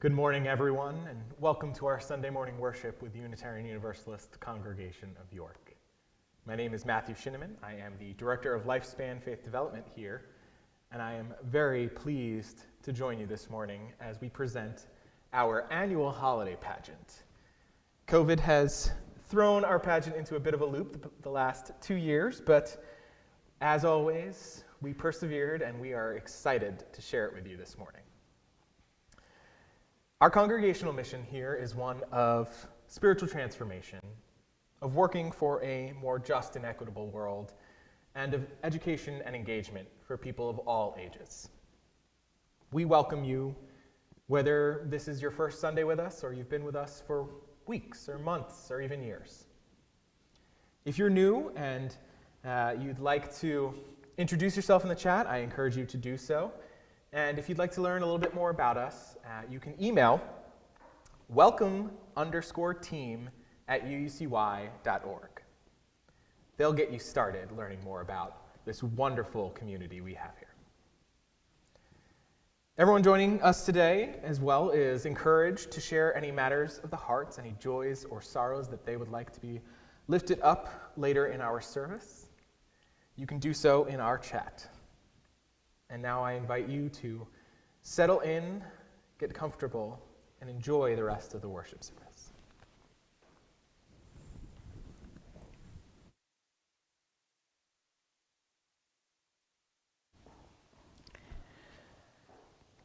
Good morning, everyone, and welcome to our Sunday morning worship with the Unitarian Universalist Congregation of York. My name is Matthew Shinneman. I am the Director of Lifespan Faith Development here, and I am very pleased to join you this morning as we present our annual holiday pageant. COVID has thrown our pageant into a bit of a loop the last 2 years, but as always, we persevered and we are excited to share it with you this morning. Our congregational mission here is one of spiritual transformation, of working for a more just and equitable world, and of education and engagement for people of all ages. We welcome you, whether this is your first Sunday with us or you've been with us for weeks or months or even years. If you're new and you'd like to introduce yourself in the chat, I encourage you to do so. And if you'd like to learn a little bit more about us, you can email welcome_team@uucy.org. They'll get you started learning more about this wonderful community we have here. Everyone joining us today as well is encouraged to share any matters of the hearts, any joys or sorrows that they would like to be lifted up later in our service. You can do so in our chat. And now I invite you to settle in, get comfortable, and enjoy the rest of the worship service.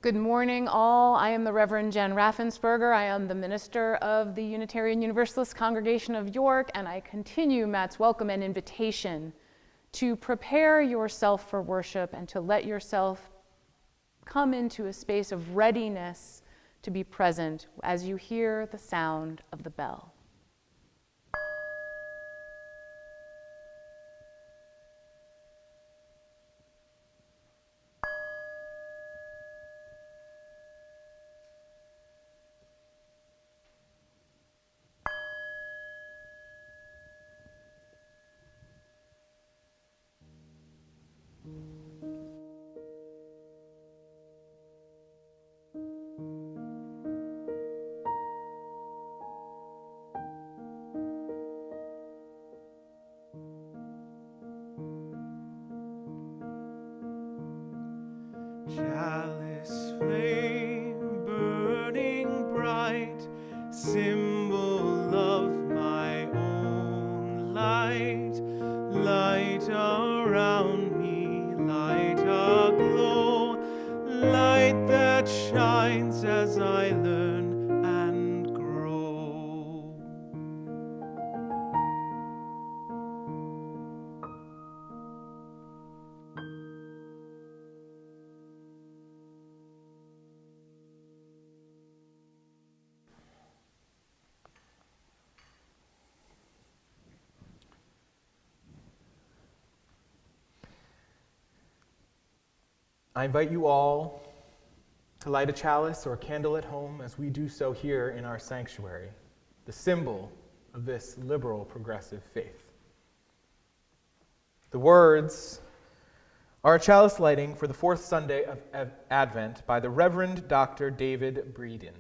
Good morning, all. I am the Reverend Jen Raffensperger. I am the minister of the Unitarian Universalist Congregation of York, and I continue Matt's welcome and invitation to prepare yourself for worship and to let yourself come into a space of readiness to be present as you hear the sound of the bell. Chalice flame burning bright, symbol of my own light, light around me, light aglow, light that shines as I learn and grow. I invite you all to light a chalice or a candle at home as we do so here in our sanctuary, the symbol of this liberal progressive faith. The words are a chalice lighting for the fourth Sunday of Advent by the Reverend Dr. David Breeden.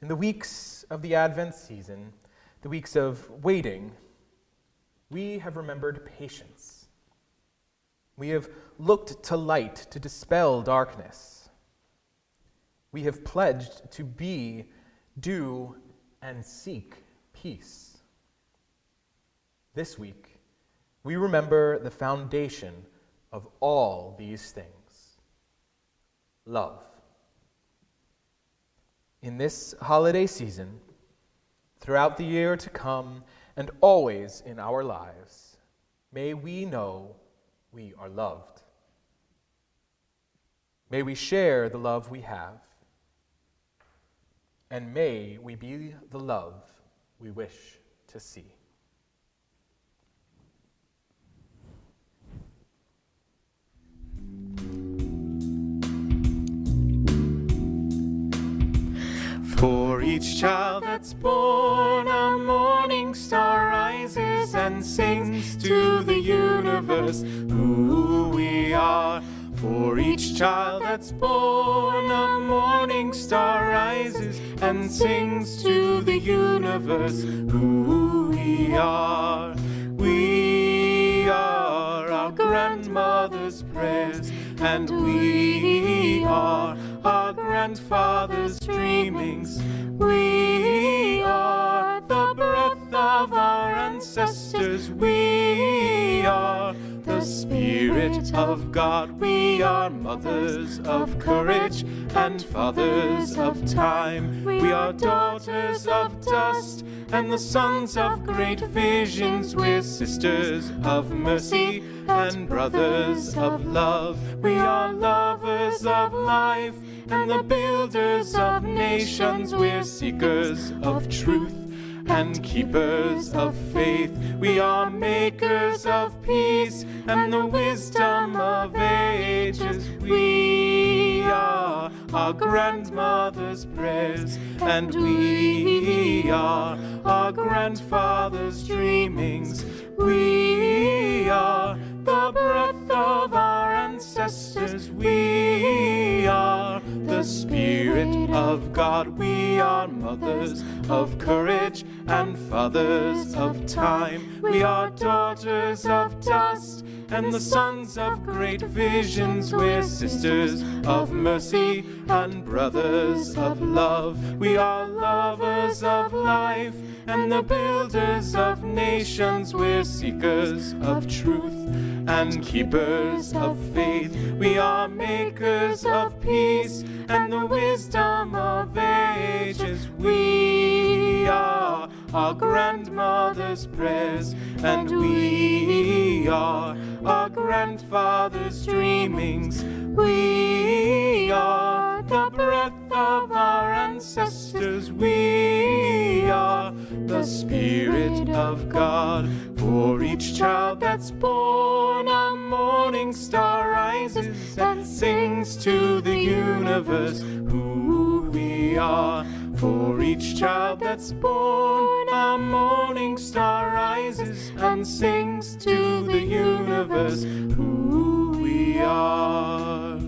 In the weeks of the Advent season, the weeks of waiting, we have remembered patience. We have looked to light to dispel darkness. We have pledged to be, do, and seek peace. This week, we remember the foundation of all these things: love. In this holiday season, throughout the year to come, and always in our lives, may we know we are loved. May we share the love we have, and may we be the love we wish to see. For each child that's born, a morning star rises and sings to the universe who we are. For each child that's born, a morning star rises and sings to the universe who we are. We are our grandmother's prayers, and we are our grandfather's dreamings. We are the breath of our ancestors. We are the Spirit of God. We are mothers of courage and fathers of time. We are daughters of dust and the sons of great visions. We're sisters of mercy and brothers of love. We are lovers of life and the builders of nations. We're seekers of truth and keepers of faith. We are makers of peace and the wisdom of ages. We are our grandmother's prayers, and we are our grandfather's dreamings. We are the breath of our ancestors. We are the Spirit of God. We are mothers of courage and fathers of time. We are daughters of dust and the sons of great visions. We're sisters of mercy and brothers of love. We are lovers of life and the builders of nations. We're seekers of truth and keepers of faith. We are makers of peace and the wisdom of ages. We are our grandmother's prayers, and we are our grandfather's dreamings. We are the breath of our ancestors. We are the Spirit of God. For each child that's born, a morning star rises and sings to the universe who we are. For each child that's born, a morning star rises and sings to the universe who we are.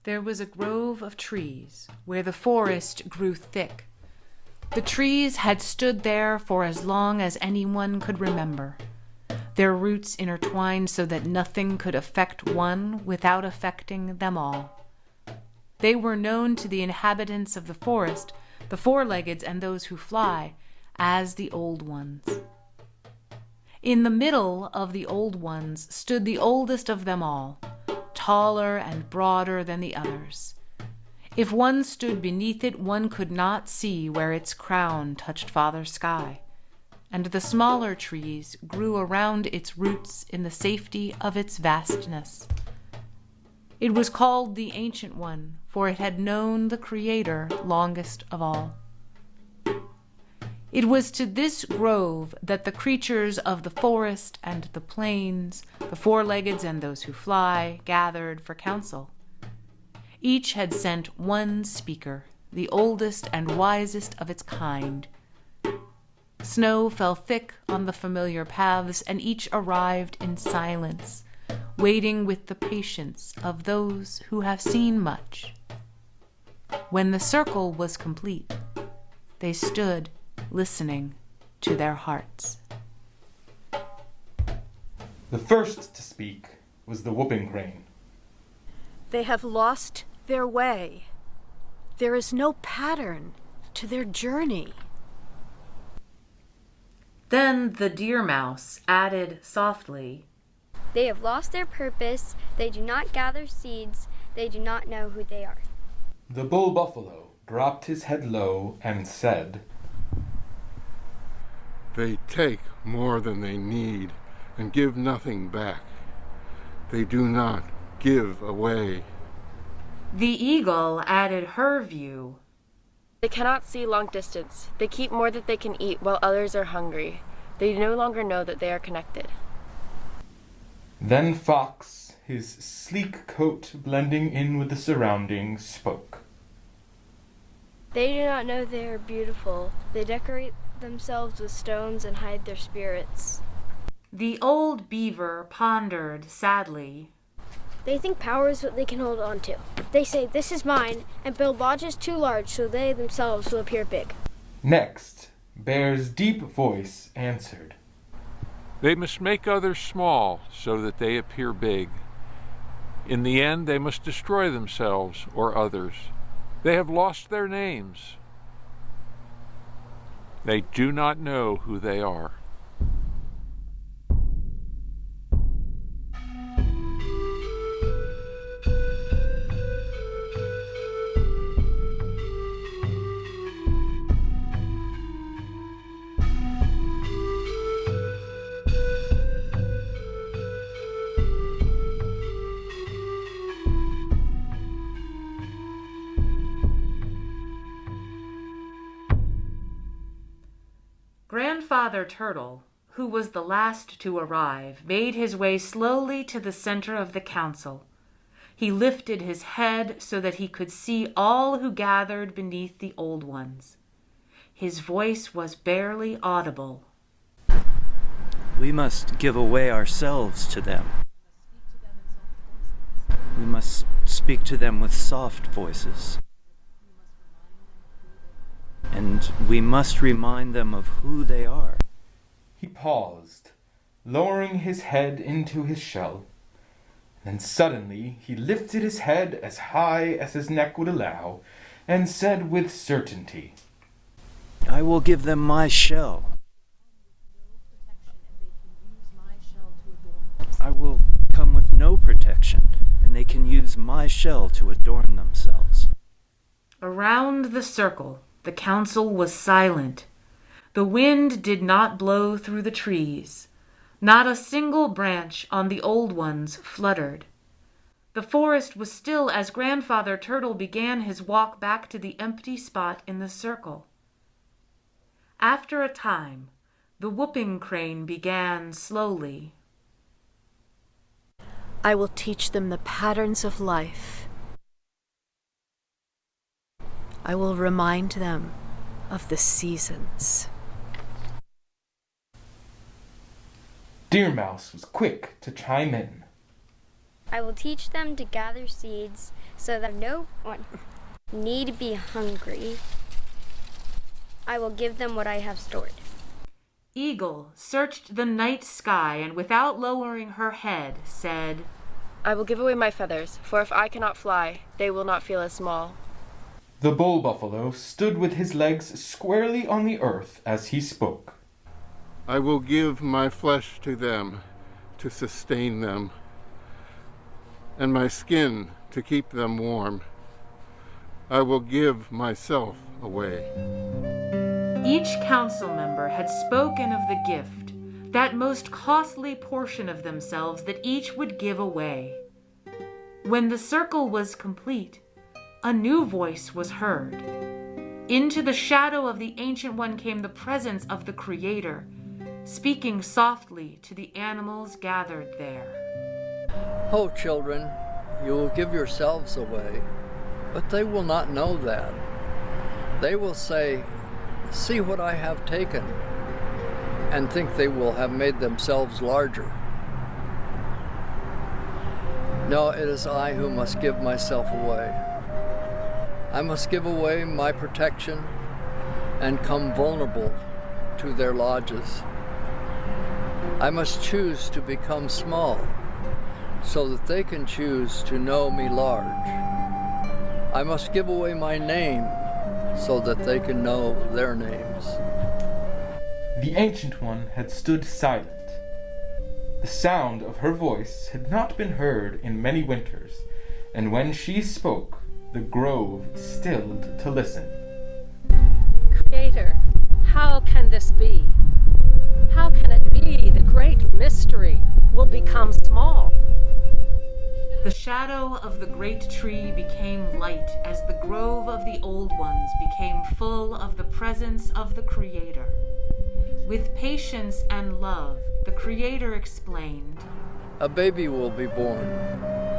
There was a grove of trees where the forest grew thick. The trees had stood there for as long as anyone could remember, their roots intertwined so that nothing could affect one without affecting them all. They were known to the inhabitants of the forest, the four-leggeds and those who fly, as the Old Ones. In the middle of the Old Ones stood the oldest of them all, taller and broader than the others. If one stood beneath it, one could not see where its crown touched Father Sky, and the smaller trees grew around its roots in the safety of its vastness. It was called the Ancient One, for it had known the Creator longest of all. It was to this grove that the creatures of the forest and the plains, the four-leggeds and those who fly, gathered for council. Each had sent one speaker, the oldest and wisest of its kind. Snow fell thick on the familiar paths, and each arrived in silence, waiting with the patience of those who have seen much. When the circle was complete, they stood listening to their hearts. The first to speak was the whooping crane. They have lost their way. There is no pattern to their journey. Then the deer mouse added softly, They have lost their purpose. They do not gather seeds. They do not know who they are. The bull buffalo dropped his head low and said, They take more than they need and give nothing back. They do not give away. The eagle added her view. They cannot see long distance. They keep more than they can eat while others are hungry. They no longer know that they are connected. Then Fox, his sleek coat blending in with the surroundings, spoke. They do not know they are beautiful. They decorate themselves with stones and hide their spirits. The old beaver pondered sadly. They think power is what they can hold on to. They say, "This is mine," and build lodges too large so they themselves will appear big. Next, Bear's deep voice answered. They must make others small so that they appear big. In the end, they must destroy themselves or others. They have lost their names. They do not know who they are. Grandfather Turtle, who was the last to arrive, made his way slowly to the center of the council. He lifted his head so that he could see all who gathered beneath the Old Ones. His voice was barely audible. We must give away ourselves to them. We must speak to them with soft voices. And we must remind them of who they are. He paused, lowering his head into his shell. Then suddenly he lifted his head as high as his neck would allow, and said with certainty, I will give them my shell. I will come with no protection, and they can use my shell to adorn themselves. Around the circle, the council was silent. The wind did not blow through the trees. Not a single branch on the Old Ones fluttered. The forest was still as Grandfather Turtle began his walk back to the empty spot in the circle. After a time, the whooping crane began slowly. I will teach them the patterns of life. I will remind them of the seasons. Deer Mouse was quick to chime in. I will teach them to gather seeds so that no one need be hungry. I will give them what I have stored. Eagle searched the night sky and without lowering her head said, I will give away my feathers, for if I cannot fly, they will not feel as small. The bull buffalo stood with his legs squarely on the earth as he spoke. I will give my flesh to them to sustain them, and my skin to keep them warm. I will give myself away. Each council member had spoken of the gift, that most costly portion of themselves that each would give away. When the circle was complete, a new voice was heard. Into the shadow of the Ancient One came the presence of the Creator, speaking softly to the animals gathered there. "Oh, children, you will give yourselves away, but they will not know that. They will say, 'See what I have taken,' and think they will have made themselves larger. No, it is I who must give myself away. I must give away my protection and come vulnerable to their lodges. I must choose to become small so that they can choose to know me large. I must give away my name so that they can know their names." The Ancient One had stood silent. The sound of her voice had not been heard in many winters, and when she spoke, the grove stilled to listen. "Creator, how can this be? How can it be the great mystery will become small?" The shadow of the great tree became light as the grove of the old ones became full of the presence of the Creator. With patience and love, the Creator explained, "A baby will be born.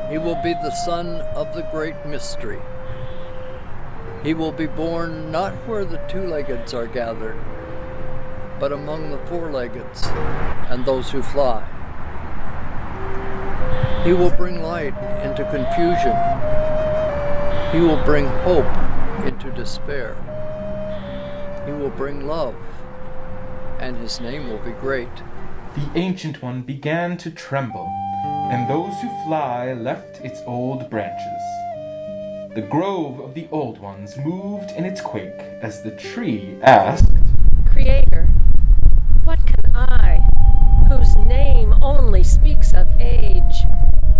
He will be the son of the great mystery. He will be born not where the two-leggeds are gathered, but among the four-leggeds and those who fly. He will bring light into confusion. He will bring hope into despair. He will bring love, and his name will be great." The Ancient One began to tremble, and those who fly left its old branches. The grove of the Old Ones moved in its quake as the tree asked, "Creator, what can I, whose name only speaks of age,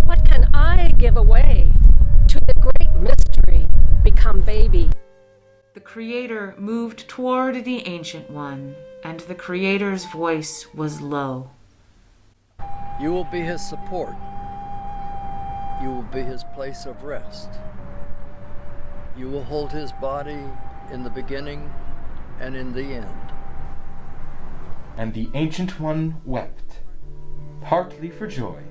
what can I give away to the great mystery become baby?" The Creator moved toward the Ancient One, and the Creator's voice was low. "You will be his support. You will be his place of rest. You will hold his body in the beginning and in the end." And the Ancient One wept, partly for joy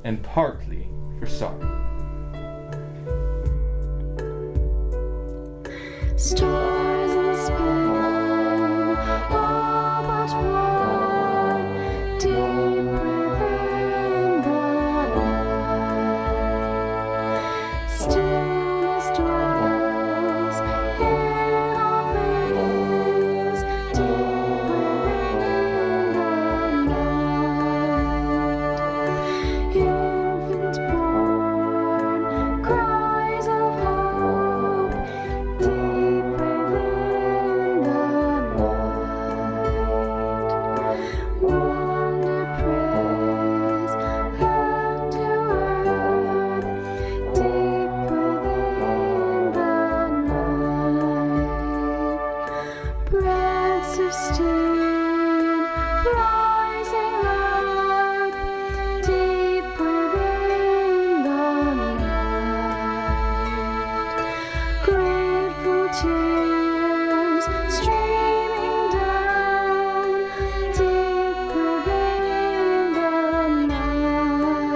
and partly for sorrow. Stars in spin, all but one, deep within the night. Stillness dwells in all things, deep within the night. Infant born, cries of hope, deep within the night. Wonder praise unto earth, deep within the night. Breaths of steam rising up, deep within the night. Grateful tears streaming down, deep within the night.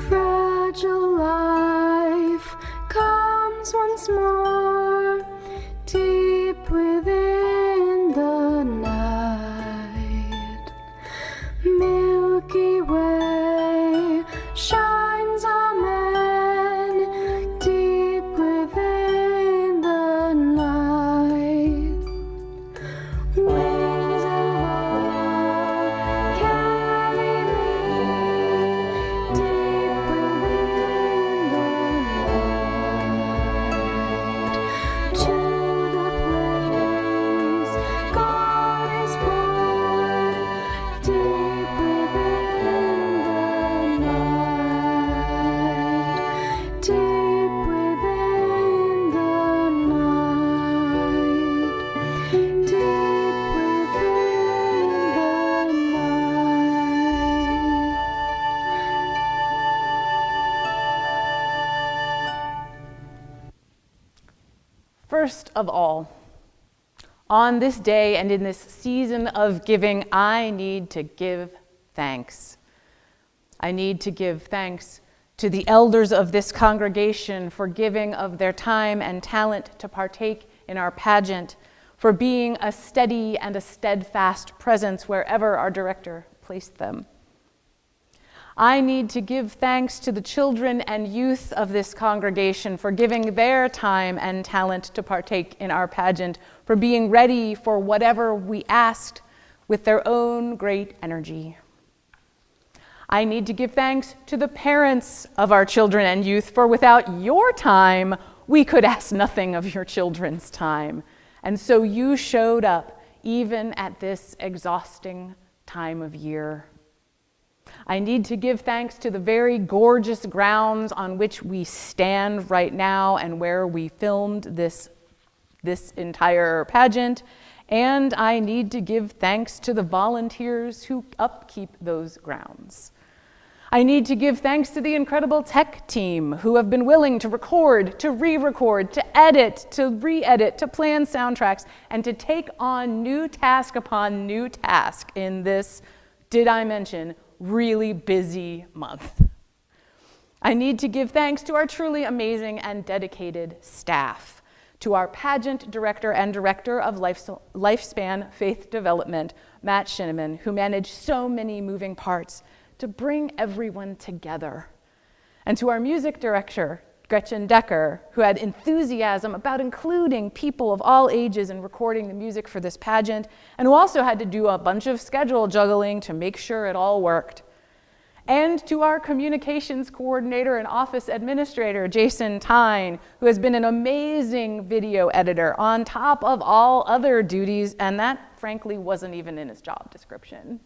Fragile life comes once more, deep within the night. First of all, on this day and in this season of giving, I need to give thanks. I need to give thanks to the elders of this congregation for giving of their time and talent to partake in our pageant, for being a steady and a steadfast presence wherever our director placed them. I need to give thanks to the children and youth of this congregation for giving their time and talent to partake in our pageant, for being ready for whatever we asked with their own great energy. I need to give thanks to the parents of our children and youth, for without your time, we could ask nothing of your children's time. And so you showed up even at this exhausting time of year. I need to give thanks to the very gorgeous grounds on which we stand right now and where we filmed this entire pageant. And I need to give thanks to the volunteers who upkeep those grounds. I need to give thanks to the incredible tech team who have been willing to record, to re-record, to edit, to re-edit, to plan soundtracks, and to take on new task upon new task in this, did I mention, really busy month. I need to give thanks to our truly amazing and dedicated staff, to our pageant director and director of Lifespan Faith Development, Matt Shinneman, who managed so many moving parts to bring everyone together, and to our music director, Gretchen Dekker, who had enthusiasm about including people of all ages in recording the music for this pageant, and who also had to do a bunch of schedule juggling to make sure it all worked. And to our communications coordinator and office administrator, Jason Tyne, who has been an amazing video editor on top of all other duties, and that frankly wasn't even in his job description.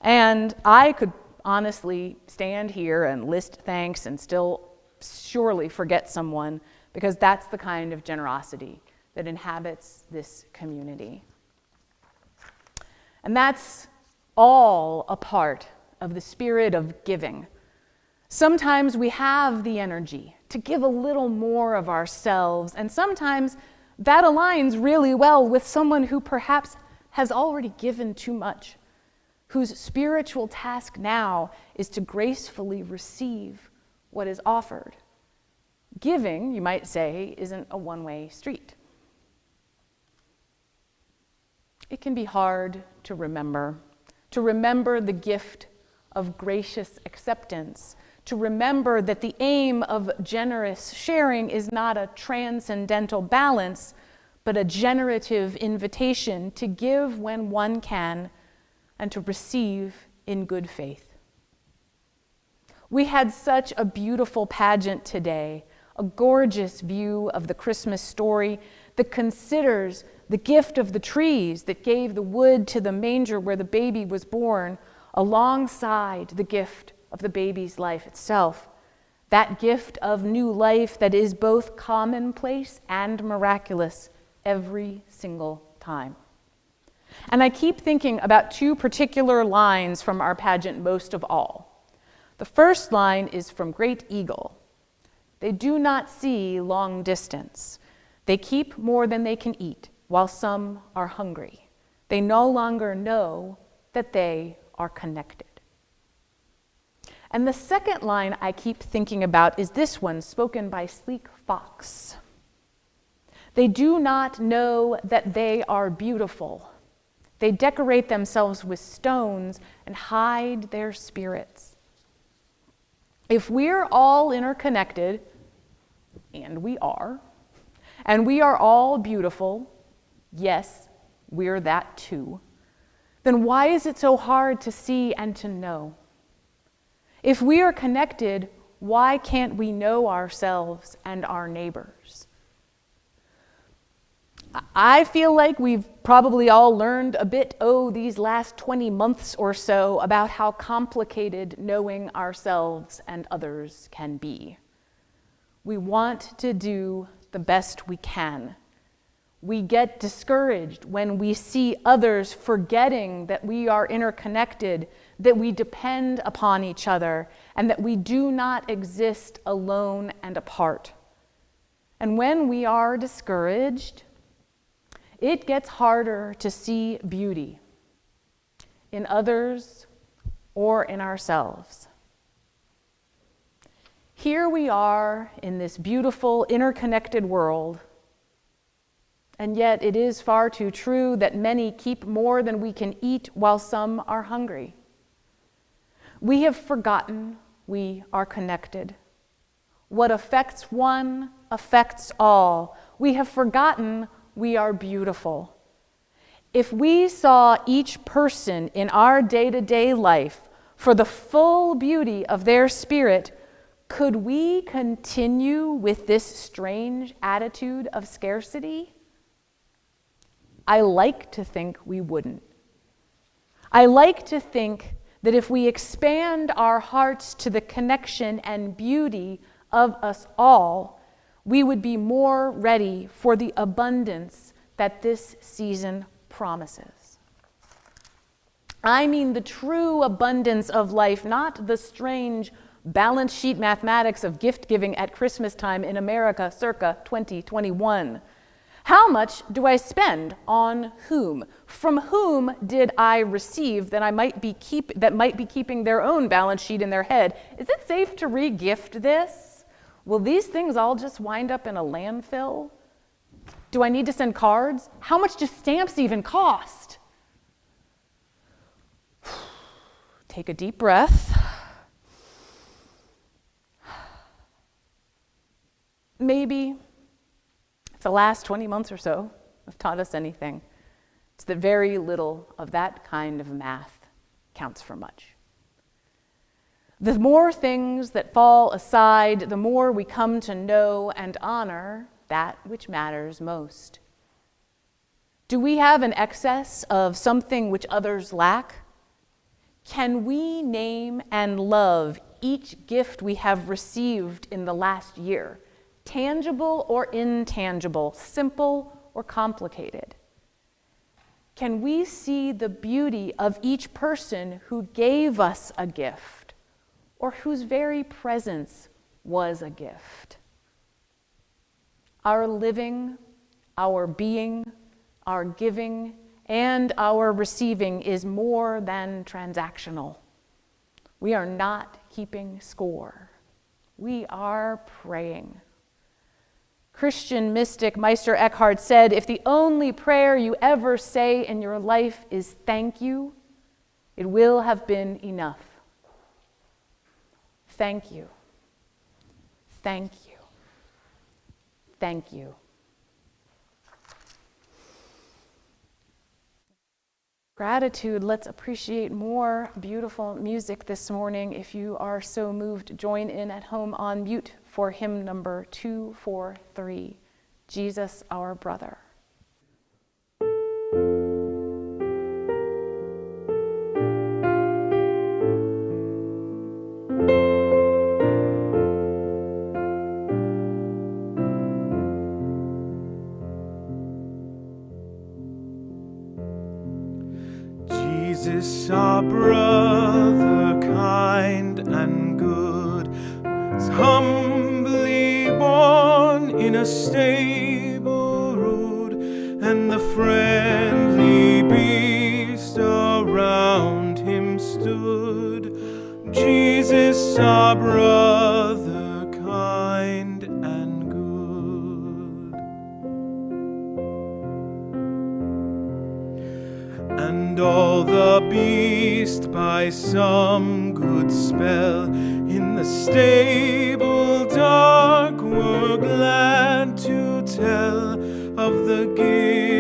And I could honestly stand here and list thanks and still surely forget someone, because that's the kind of generosity that inhabits this community. And that's all a part of the spirit of giving. Sometimes we have the energy to give a little more of ourselves, and sometimes that aligns really well with someone who perhaps has already given too much, whose spiritual task now is to gracefully receive what is offered. Giving, you might say, isn't a one-way street. It can be hard to remember the gift of gracious acceptance, to remember that the aim of generous sharing is not a transcendental balance, but a generative invitation to give when one can and to receive in good faith. We had such a beautiful pageant today, a gorgeous view of the Christmas story that considers the gift of the trees that gave the wood to the manger where the baby was born, alongside the gift of the baby's life itself. That gift of new life that is both commonplace and miraculous every single time. And I keep thinking about two particular lines from our pageant most of all. The first line is from Great Eagle. They do not see long distance. They keep more than they can eat, while some are hungry. They no longer know that they are connected. And the second line I keep thinking about is this one, spoken by Sleek Fox. They do not know that they are beautiful. They decorate themselves with stones and hide their spirits. If we're all interconnected, and we are all beautiful, yes, we're that too, then why is it so hard to see and to know? If we are connected, why can't we know ourselves and our neighbors? I feel like we've probably all learned a bit, these last 20 months or so about how complicated knowing ourselves and others can be. We want to do the best we can. We get discouraged when we see others forgetting that we are interconnected, that we depend upon each other, and that we do not exist alone and apart. And when we are discouraged, it gets harder to see beauty in others or in ourselves. Here we are in this beautiful, interconnected world, and yet it is far too true that many keep more than we can eat while some are hungry. We have forgotten we are connected. What affects one affects all. We have forgotten we are beautiful. If we saw each person in our day-to-day life for the full beauty of their spirit, could we continue with this strange attitude of scarcity? I like to think we wouldn't. I like to think that if we expand our hearts to the connection and beauty of us all, we would be more ready for the abundance that this season promises. I mean the true abundance of life, not the strange balance sheet mathematics of gift giving at Christmas time in America circa 2021. How much do I spend on whom? From whom did I receive that might be keeping their own balance sheet in their head? Is it safe to re-gift this? Will these things all just wind up in a landfill? Do I need to send cards? How much do stamps even cost? Take a deep breath. Maybe if the last 20 months or so have taught us anything, it's that very little of that kind of math counts for much. The more things that fall aside, the more we come to know and honor that which matters most. Do we have an excess of something which others lack? Can we name and love each gift we have received in the last year? Tangible or intangible, simple or complicated? Can we see the beauty of each person who gave us a gift or whose very presence was a gift? Our living, our being, our giving, and our receiving is more than transactional. We are not keeping score. We are praying. Christian mystic Meister Eckhart said, if the only prayer you ever say in your life is thank you, it will have been enough. Thank you. Thank you. Thank you. Gratitude. Let's appreciate more beautiful music this morning. If you are so moved, join in at home on mute for hymn number 243, Jesus Our Brother. Jesus, our brother, kind and good, is humbly born in a stable rude, and the friendly beast around him stood. Jesus, our brother, kind and good. And all the beast by some good spell in the stable dark were glad to tell of the gift